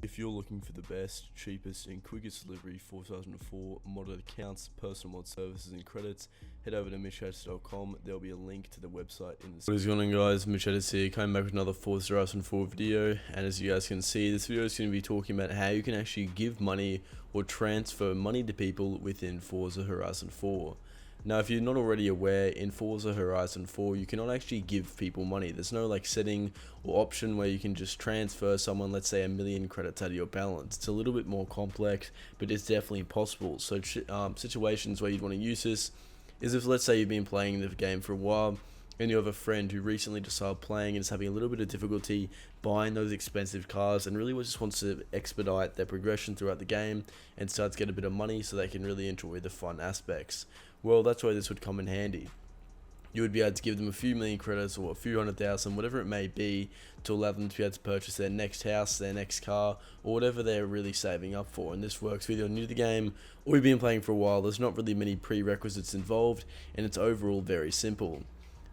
If you're looking for the best, cheapest and quickest delivery for 2004 modded accounts, personal mod services and credits, head over to MitchCactus.com. There'll be a link to the website in the... What is going on, guys? MitchCactus here, coming back with another Forza 2004 video, and as you guys can see, this video is going to be talking about how you can actually give money or transfer money to people within Forza Horizon 4. Now, if you're not already aware, in Forza Horizon 4, you cannot actually give people money. There's no like setting or option where you can just transfer someone, let's say, 1,000,000 credits out of your balance. It's a little bit more complex, but it's definitely possible. So situations where you'd want to use this is if, let's say, you've been playing the game for a while and you have a friend who recently just started playing and is having a little bit of difficulty buying those expensive cars and really just wants to expedite their progression throughout the game and start to get a bit of money so they can really enjoy the fun aspects. Well, that's where this would come in handy. You would be able to give them a few million credits or a few 100,000, whatever it may be, to allow them to be able to purchase their next house, their next car, or whatever they're really saving up for. And this works whether you're new to the game or you've been playing for a while. There's not really many prerequisites involved, and it's overall very simple.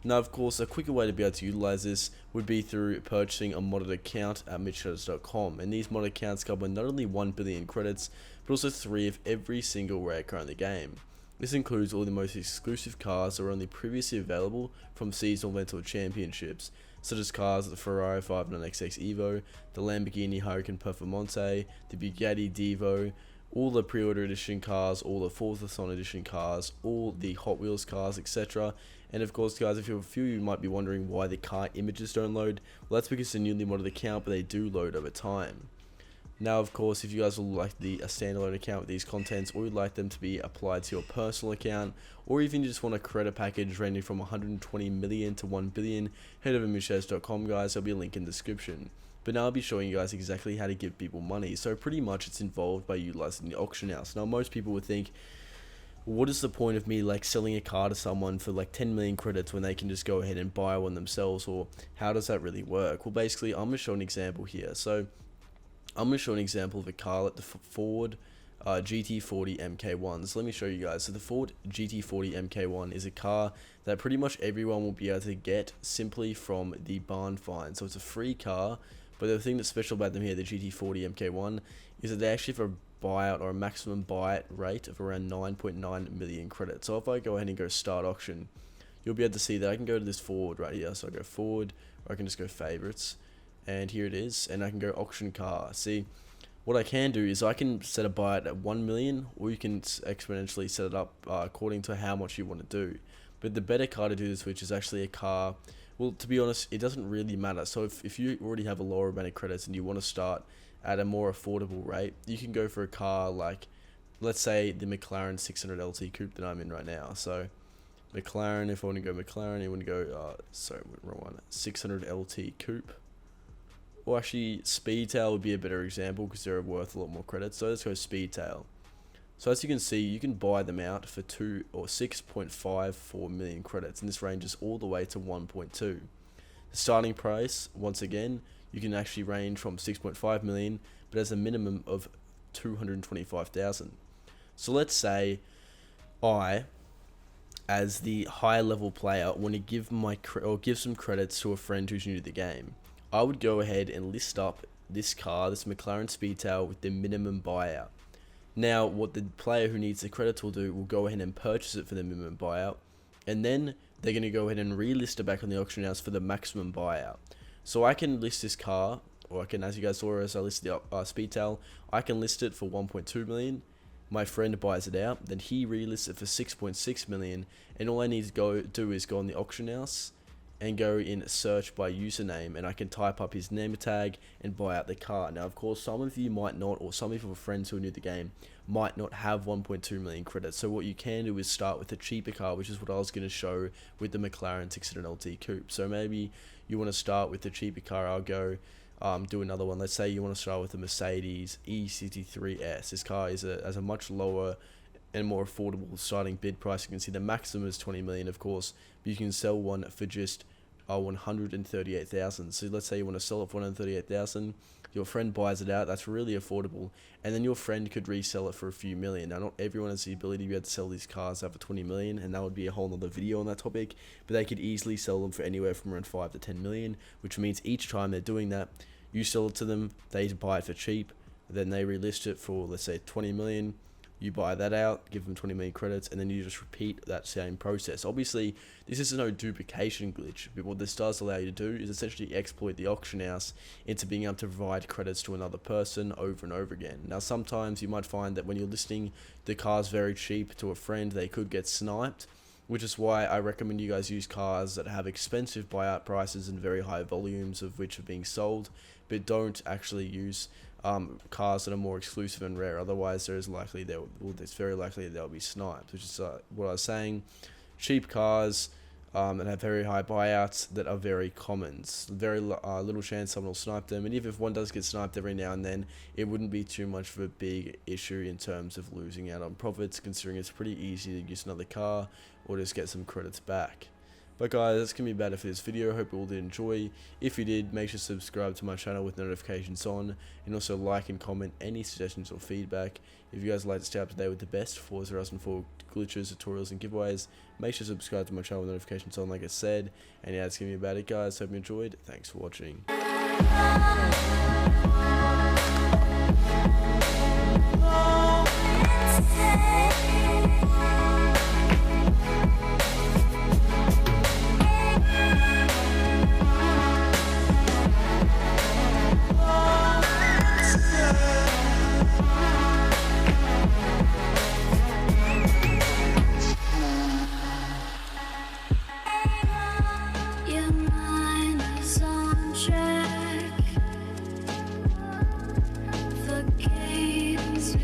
Now, of course, a quicker way to be able to utilize this would be through purchasing a modded account at MitchCactus.com, and these modded accounts cover not only 1 billion credits, but also 3 of every single rare car in the game. This includes all the most exclusive cars that were only previously available from seasonal events or championships, such as cars like the Ferrari 599XX Evo, the Lamborghini Huracan Performante, the Bugatti Divo, all the pre-order edition cars, all the Forza edition cars, all the Hot Wheels cars, etc. And of course, guys, if you're a few, you might be wondering why the car images don't load. Well, that's because it's a newly modded account, but they do load over time. Now, of course, if you guys will like a standalone account with these contents, or you'd like them to be applied to your personal account, or even you just want a credit package ranging from 120 million to 1 billion, head over to MitchCactus.com, guys. There'll be a link in the description. But now I'll be showing you guys exactly how to give people money. So pretty much it's involved by utilizing the auction house. Now, most people would think, what is the point of me like selling a car to someone for like 10 million credits when they can just go ahead and buy one themselves, or how does that really work? Well, basically, I'm going to show an example here. So I'm going to show an example of a car like the Ford GT40 MK1. So let me show you guys. So the Ford GT40 MK1 is a car that pretty much everyone will be able to get simply from the barn find. So it's a free car, but the thing that's special about them here, the GT40 MK1, is that they actually have a buyout or a maximum buyout rate of around 9.9 million credits. So if I go ahead and go start auction, you'll be able to see that I can go to this Ford right here. So I go Ford, or I can just go favorites. And here it is, and I can go auction car. See, what I can do is I can set a buyout at 1 million, or you can exponentially set it up according to how much you want to do. But the better car to do this with is actually a car, well, to be honest, it doesn't really matter. So if you already have a lower amount of credits and you want to start at a more affordable rate, you can go for a car like, let's say, the McLaren 600 LT Coupe that I'm in right now. So McLaren, if I want to go McLaren, you want to go, sorry, wrong one, 600 LT Coupe. Or actually, Speedtail would be a better example because they're worth a lot more credits. So let's go Speedtail. So as you can see, you can buy them out for 2 or 6.54 million credits, and this ranges all the way to 1.2. The starting price, once again, you can actually range from 6.5 million, but as a minimum of 225,000. So let's say I, as the high level player, want to give give some credits to a friend who's new to the game. I would go ahead and list up this car, this McLaren Speedtail, with the minimum buyout. Now, what the player who needs the credits will do will go ahead and purchase it for the minimum buyout, and then they're going to go ahead and relist it back on the auction house for the maximum buyout. So I can list this car, or I can, as you guys saw as I listed the Speedtail, I can list it for 1.2 million. My friend buys it out, then he relists it for 6.6 million, and all I need to do is go on the auction house and go in search by username, and I can type up his name tag and buy out the car. Now, of course, some of you might not, or some of your friends who are new to the game might not have 1.2 million credits. So what you can do is start with a cheaper car, which is what I was going to show with the McLaren 600 LT Coupe. So maybe you want to start with the cheaper car. I'll go do another one. Let's say you want to start with the Mercedes E63S. This car is has a much lower and more affordable starting bid price. You can see the maximum is 20 million, of course, but you can sell one for just 138,000. So let's say you want to sell it for 138,000. Your friend buys it out. That's really affordable, and then your friend could resell it for a few million. Now, not everyone has the ability to be able to sell these cars out for 20 million, and that would be a whole nother video on that topic. But they could easily sell them for anywhere from around 5 to 10 million, which means each time they're doing that, you sell it to them, they buy it for cheap, then they relist it for, let's say, 20 million. You buy that out, give them 20 million credits, and then you just repeat that same process. Obviously, this is no duplication glitch, but what this does allow you to do is essentially exploit the auction house into being able to provide credits to another person over and over again. Now, sometimes you might find that when you're listing the cars very cheap to a friend, they could get sniped, which is why I recommend you guys use cars that have expensive buyout prices and very high volumes of which are being sold, but don't actually use cars that are more exclusive and rare. Otherwise, it's very likely they'll be sniped, which is what I was saying. Cheap cars that have very high buyouts that are very common. Very little chance someone will snipe them, and even if one does get sniped every now and then, it wouldn't be too much of a big issue in terms of losing out on profits, considering it's pretty easy to use another car or just get some credits back. But guys, that's going to be about it for this video. I hope you all did enjoy. If you did, make sure to subscribe to my channel with notifications on, and also like and comment any suggestions or feedback. If you guys would like to stay up to date with the best Forza 2004 glitches, tutorials, and giveaways, make sure to subscribe to my channel with notifications on, like I said. And yeah, that's going to be about it, guys. Hope you enjoyed. Thanks for watching. Oh,